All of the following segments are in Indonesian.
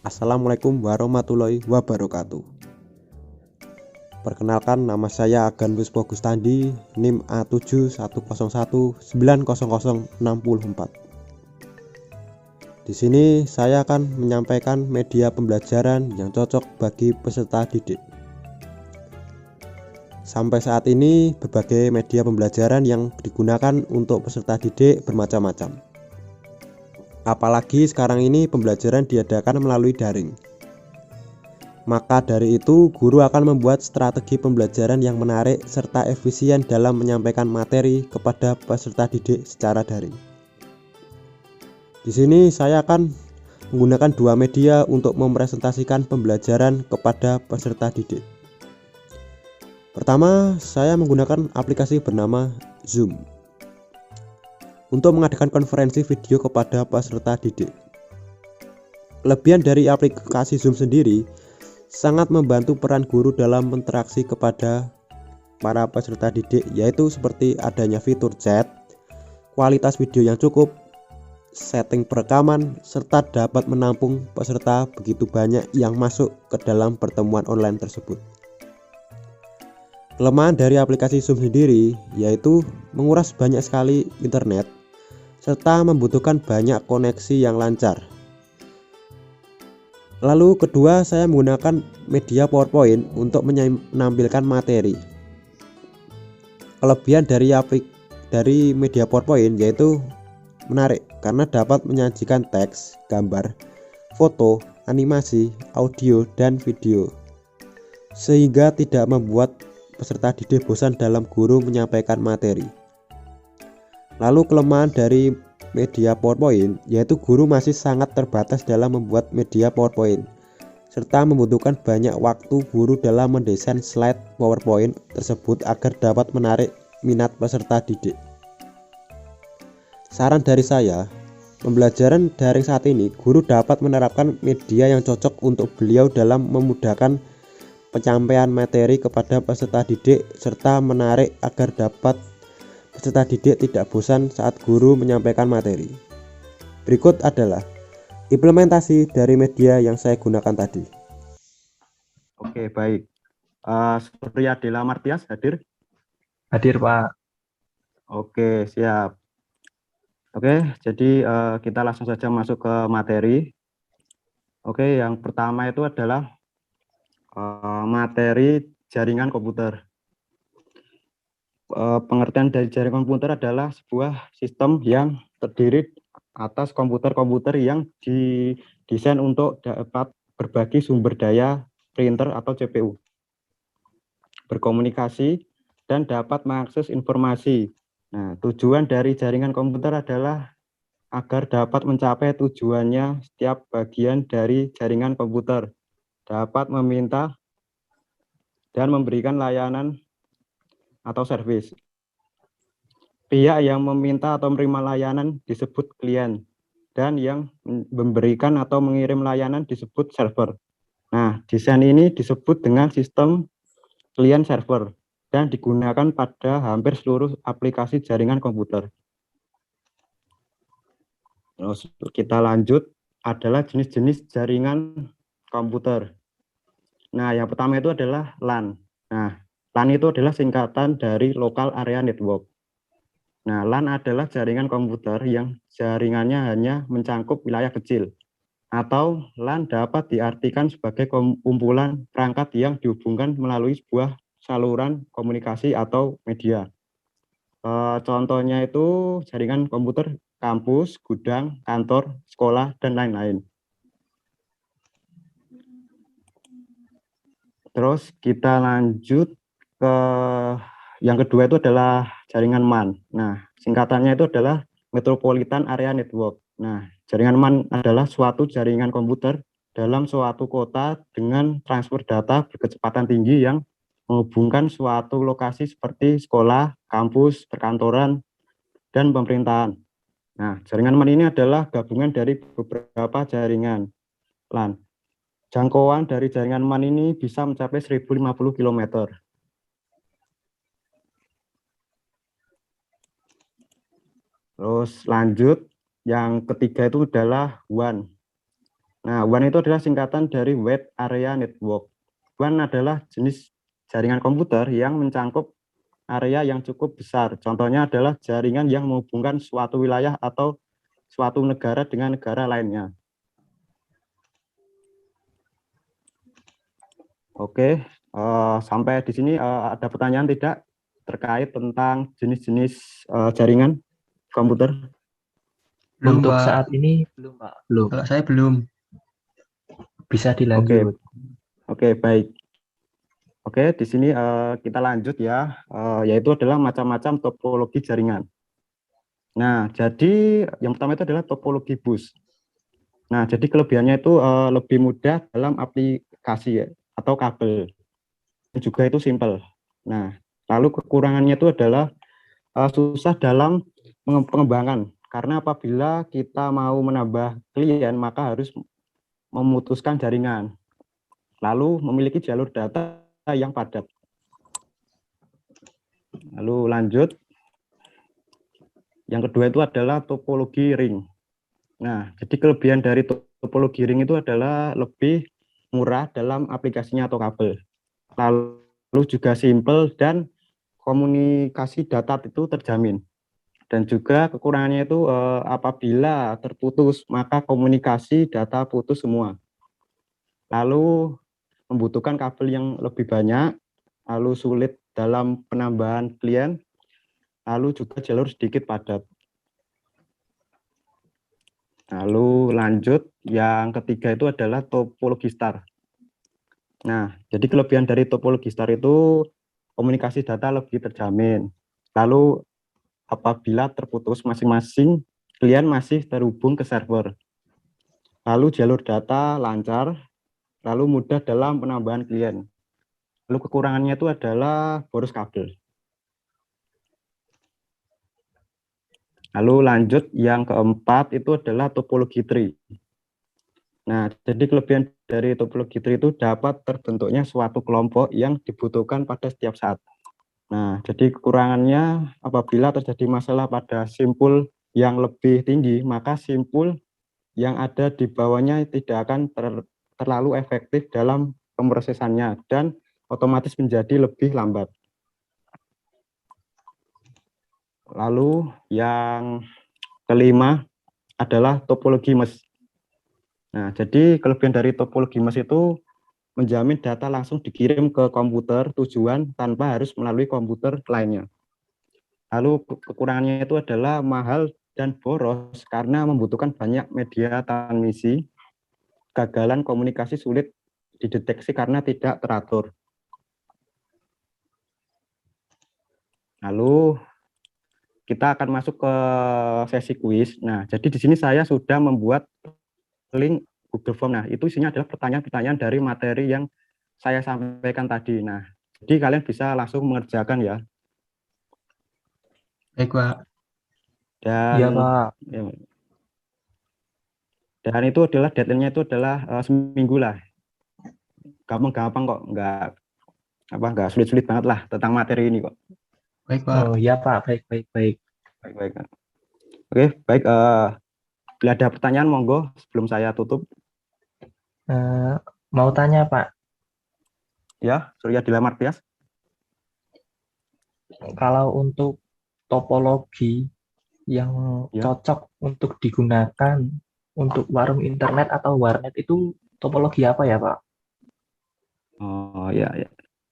Assalamualaikum warahmatullahi wabarakatuh. Perkenalkan, nama saya Aganus Pogustandi, NIM A710190090064. Di sini saya akan menyampaikan media pembelajaran yang cocok bagi peserta didik. Sampai saat ini, berbagai media pembelajaran yang digunakan untuk peserta didik bermacam-macam. Apalagi sekarang ini pembelajaran diadakan melalui daring. Maka dari itu, guru akan membuat strategi pembelajaran yang menarik serta efisien dalam menyampaikan materi kepada peserta didik secara daring. Di sini saya akan menggunakan dua media untuk mempresentasikan pembelajaran kepada peserta didik. Pertama, saya menggunakan aplikasi bernama Zoom untuk mengadakan konferensi video kepada peserta didik. Kelebihan dari aplikasi Zoom sendiri sangat membantu peran guru dalam interaksi kepada para peserta didik, yaitu seperti adanya fitur chat, kualitas video yang cukup, setting perekaman, serta dapat menampung peserta begitu banyak yang masuk ke dalam pertemuan online tersebut. Kelemahan dari aplikasi Zoom sendiri yaitu menguras banyak sekali internet serta membutuhkan banyak koneksi yang lancar. Lalu kedua, saya menggunakan media PowerPoint untuk menampilkan materi. Kelebihan dari media PowerPoint yaitu menarik karena dapat menyajikan teks, gambar, foto, animasi, audio, dan video, sehingga tidak membuat peserta didik bosan dalam guru menyampaikan materi. Lalu kelemahan dari media PowerPoint yaitu guru masih sangat terbatas dalam membuat media PowerPoint serta membutuhkan banyak waktu guru dalam mendesain slide PowerPoint tersebut agar dapat menarik minat peserta didik. Saran dari saya, pembelajaran daring saat ini guru dapat menerapkan media yang cocok untuk beliau dalam memudahkan penyampaian materi kepada peserta didik serta menarik agar dapat peserta didik tidak bosan saat guru menyampaikan materi. Berikut adalah implementasi dari media yang saya gunakan tadi. Oke, baik. Surya Dela Martias hadir? Hadir, Pak. Oke, siap. Oke, jadi kita langsung saja masuk ke materi. Oke, yang pertama itu adalah materi jaringan komputer. Pengertian dari jaringan komputer adalah sebuah sistem yang terdiri atas komputer-komputer yang didesain untuk dapat berbagi sumber daya printer atau CPU, berkomunikasi, dan dapat mengakses informasi. Nah, tujuan dari jaringan komputer adalah agar dapat mencapai tujuannya setiap bagian dari jaringan komputer, dapat meminta dan memberikan layanan atau servis. Pihak yang meminta atau menerima layanan disebut klien, dan yang memberikan atau mengirim layanan disebut server. Nah, desain ini disebut dengan sistem klien server dan digunakan pada hampir seluruh aplikasi jaringan komputer. Terus kita lanjut adalah jenis-jenis jaringan komputer. Nah, yang pertama itu adalah LAN. Nah, LAN itu adalah singkatan dari Local Area Network. Nah, LAN adalah jaringan komputer yang jaringannya hanya mencangkup wilayah kecil. Atau LAN dapat diartikan sebagai kumpulan perangkat yang dihubungkan melalui sebuah saluran komunikasi atau media. Contohnya itu jaringan komputer kampus, gudang, kantor, sekolah, dan lain-lain. Terus kita lanjut ke yang kedua itu adalah jaringan MAN. Nah, singkatannya itu adalah Metropolitan Area Network. Nah, jaringan MAN adalah suatu jaringan komputer dalam suatu kota dengan transfer data berkecepatan tinggi yang menghubungkan suatu lokasi seperti sekolah, kampus, perkantoran, dan pemerintahan. Nah, jaringan MAN ini adalah gabungan dari beberapa jaringan LAN. Jangkauan dari jaringan MAN ini bisa mencapai 1050 km. Terus lanjut, yang ketiga itu adalah WAN. Nah, WAN itu adalah singkatan dari Wide Area Network. WAN adalah jenis jaringan komputer yang mencangkup area yang cukup besar. Contohnya adalah jaringan yang menghubungkan suatu wilayah atau suatu negara dengan negara lainnya. Oke, sampai di sini ada pertanyaan tidak terkait tentang jenis-jenis jaringan komputer? Belum, Untuk Pak. saat ini belum, Pak. Belum. Kalau saya belum. Bisa dilanjut. Oke, baik. Oke, di sini kita lanjut ya, yaitu adalah macam-macam topologi jaringan. Nah, jadi yang pertama itu adalah topologi bus. Nah, jadi kelebihannya itu lebih mudah dalam aplikasi ya, atau kabel. Dan juga itu simple. Nah, lalu kekurangannya itu adalah susah dalam pengembangan. Karena apabila kita mau menambah klien, maka harus memutuskan jaringan. Lalu memiliki jalur data yang padat. Lalu lanjut. Yang kedua itu adalah topologi ring. Nah, jadi kelebihan dari topologi ring itu adalah lebih murah dalam aplikasinya atau kabel. Lalu juga simple dan komunikasi data itu terjamin. Dan juga kekurangannya itu apabila terputus, maka komunikasi data putus semua. Lalu membutuhkan kabel yang lebih banyak, lalu sulit dalam penambahan klien, lalu juga jalur sedikit padat. Lalu lanjut, yang ketiga itu adalah topologi star. Nah, jadi kelebihan dari topologi star itu komunikasi data lebih terjamin. Lalu apabila terputus masing-masing klien masih terhubung ke server. Lalu jalur data lancar, lalu mudah dalam penambahan klien. Lalu kekurangannya itu adalah boros kabel. Lalu lanjut, yang keempat itu adalah topologi tree. Nah, jadi kelebihan dari topologi tree itu dapat terbentuknya suatu kelompok yang dibutuhkan pada setiap saat. Nah, jadi kekurangannya apabila terjadi masalah pada simpul yang lebih tinggi, maka simpul yang ada di bawahnya tidak akan terlalu efektif dalam pemrosesannya dan otomatis menjadi lebih lambat. Lalu yang kelima adalah topologi mesh. Nah, jadi kelebihan dari topologi mesh itu menjamin data langsung dikirim ke komputer tujuan tanpa harus melalui komputer lainnya. Lalu kekurangannya itu adalah mahal dan boros karena membutuhkan banyak media transmisi, kegagalan komunikasi sulit dideteksi karena tidak teratur. Lalu kita akan masuk ke sesi kuis. Nah, jadi di sini saya sudah membuat link Google Form. Nah, itu isinya adalah pertanyaan-pertanyaan dari materi yang saya sampaikan tadi. Nah, jadi kalian bisa langsung mengerjakan ya. Baik, Pak. Dan Iya, Pak. ya, dan itu adalah deadline-nya itu adalah seminggu lah. Gampang-gampang kok, nggak sulit-sulit banget lah tentang materi ini kok. Baik, Pak. Oh, iya, Pak. Baik. Baik. Oke, baik. Bila ada pertanyaan, monggo sebelum saya tutup. Mau tanya, Pak, Ya, Surya Dilamar Tias. kalau untuk topologi yang Ya. cocok untuk digunakan untuk warung internet atau warnet itu topologi apa ya, Pak? Oh ya.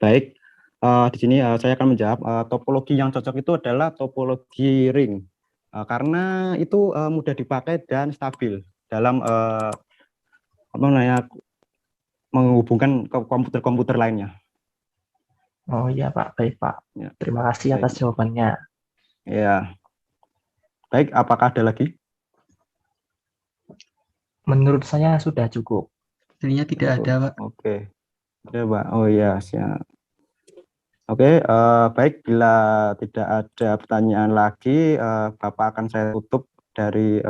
Baik. Di sini saya akan menjawab. Topologi yang cocok itu adalah topologi ring. Karena itu mudah dipakai dan stabil dalam menghubungkan ke komputer-komputer lainnya. Oh iya, Pak. Baik, Pak. Ya. Terima kasih Baik. atas jawabannya. Ya. Baik, apakah ada lagi? Menurut saya sudah cukup. Sepertinya tidak ada, Pak. Oke. Ada, Pak. Oh iya, siap. Oke, baik. Bila tidak ada pertanyaan lagi, Bapak akan saya tutup dari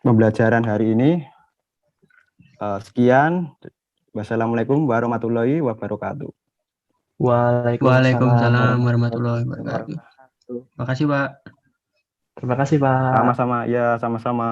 pembelajaran hari ini. Sekian. Wassalamualaikum warahmatullahi wabarakatuh. Waalaikumsalam warahmatullahi wabarakatuh. Terima kasih, Pak. Terima kasih, Pak. Sama-sama, ya sama-sama.